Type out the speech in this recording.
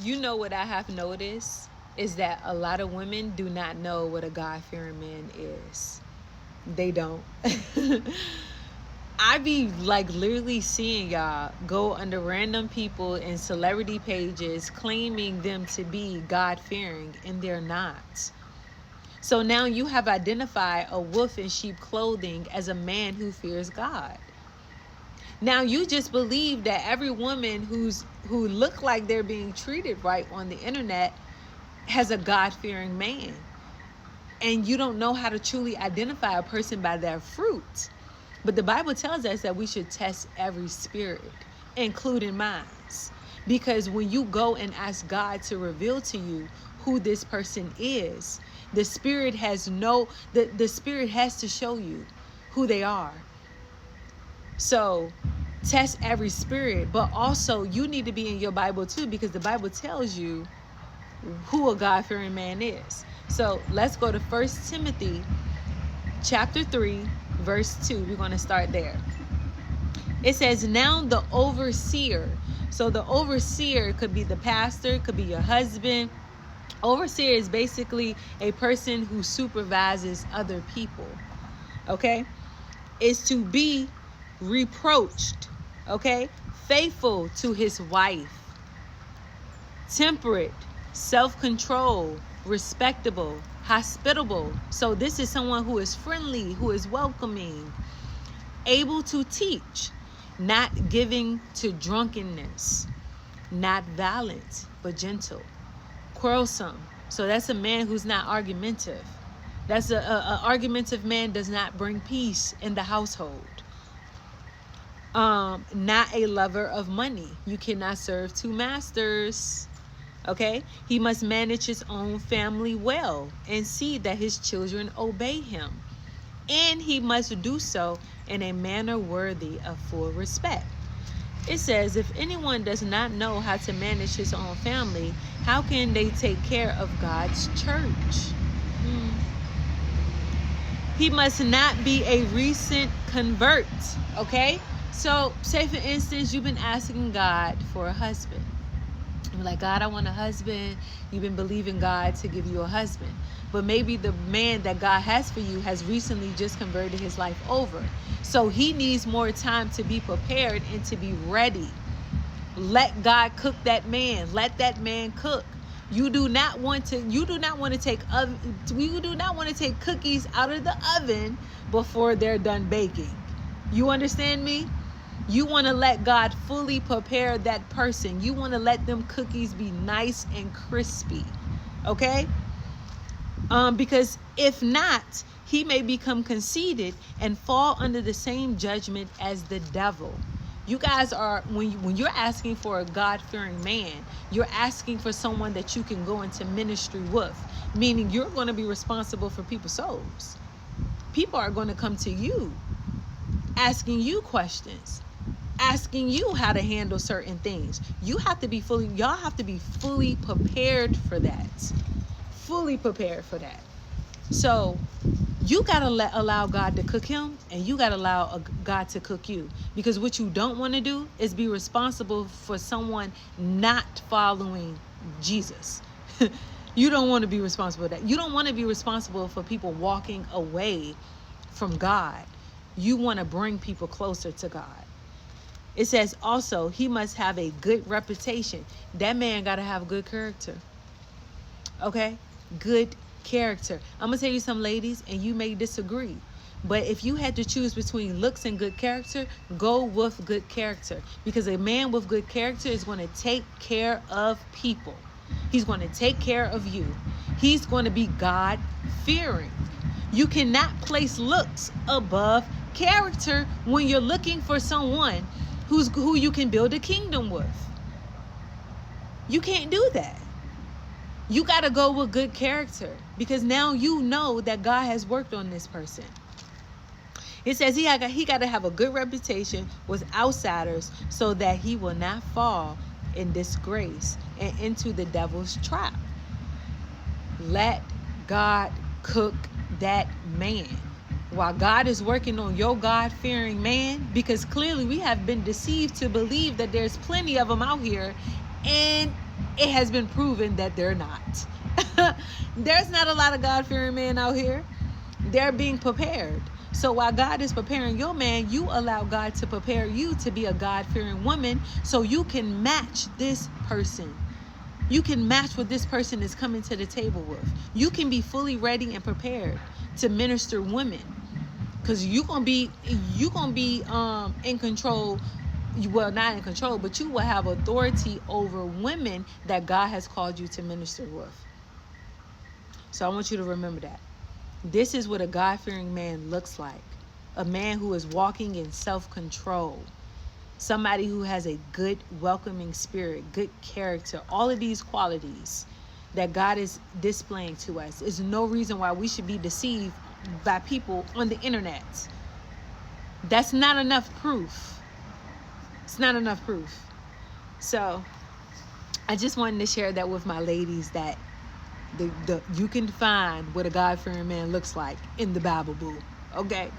You know what I have noticed is that a lot of women do not know what a God-fearing man is. They don't. I be like literally seeing y'all go under random people and celebrity pages claiming them to be God fearing, and they're not. So now you have identified a wolf in sheep clothing as a man who fears God. Now you just believe that every woman who look like they're being treated right on the internet has a God fearing man. And you don't know how to truly identify a person by their fruit. But the Bible tells us that we should test every spirit, including minds. Because when you go and ask God to reveal to you who this person is, the spirit has the spirit has to show you who they are. So test every spirit, but also you need to be in your Bible too, because the Bible tells you who a God-fearing man is. So let's go to 1 Timothy chapter 3 verse 2. We're going to start there. It says, now the overseer. So the overseer could be the pastor, could be your husband. Overseer is basically a person who supervises other people. Okay? Is to be reproached. Okay? Faithful to his wife. Temperate, self-control, respectable, hospitable. So this is someone who is friendly, who is welcoming, able to teach, not giving to drunkenness, not violent, but gentle, quarrelsome. So that's a man who's not argumentative. That's a argumentative man does not bring peace in the household. Not a lover of money. You cannot serve two masters. Okay, he must manage his own family well and see that his children obey him. And he must do so in a manner worthy of full respect. It says, if anyone does not know how to manage his own family, how can they take care of God's church? He must not be a recent convert. Okay, so say for instance, you've been asking God for a husband. You're like, God, I want a husband. You've been believing God to give you a husband. But maybe the man that God has for you has recently just converted his life over. So he needs more time to be prepared and to be ready. Let God cook that man. Let that man cook. You do not want to take cookies out of the oven before they're done baking. You understand me? You want to let God fully prepare that person. You want to let them cookies be nice and crispy. Okay? Because if not, he may become conceited and fall under the same judgment as the devil. You guys are, when you're asking for a God-fearing man, you're asking for someone that you can go into ministry with, meaning you're going to be responsible for people's souls. People are going to come to you asking you questions, asking you how to handle certain things. Y'all have to be fully prepared for that. Fully prepared for that. So you got to allow God to cook him, and you got to allow God to cook you. Because what you don't want to do is be responsible for someone not following Jesus. You don't want to be responsible for that. You don't want to be responsible for people walking away from God. You want to bring people closer to God. It says also, he must have a good reputation. That man got to have good character. Okay? Good character. I'm going to tell you some, ladies, and you may disagree. But if you had to choose between looks and good character, go with good character. Because a man with good character is going to take care of people. He's going to take care of you. He's going to be God-fearing. You cannot place looks above character when you're looking for someone who you can build a kingdom with. You can't do that. You got to go with good character, because now you know that God has worked on this person. It says he got to have a good reputation with outsiders so that he will not fall in disgrace and into the devil's trap. Let God cook that man while God is working on your God-fearing man, because clearly we have been deceived to believe that there's plenty of them out here, and it has been proven that they're not. There's not a lot of God-fearing men out here. They're being prepared. So while God is preparing your man, you allow God to prepare you to be a God-fearing woman so you can match this person. You can match what this person is coming to the table with. You can be fully ready and prepared to minister women, because you're gonna be in control. Well, not in control, but you will have authority over women that God has called you to minister with. So I want you to remember that. This is what a God-fearing man looks like. A man who is walking in self-control. Somebody who has a good, welcoming spirit, good character. All of these qualities that God is displaying to us. Is no reason why we should be deceived by people on the internet. That's not enough proof. It's not enough proof. So I just wanted to share that with my ladies, that you can find what a God-fearing man looks like in the Bible, boo. Okay?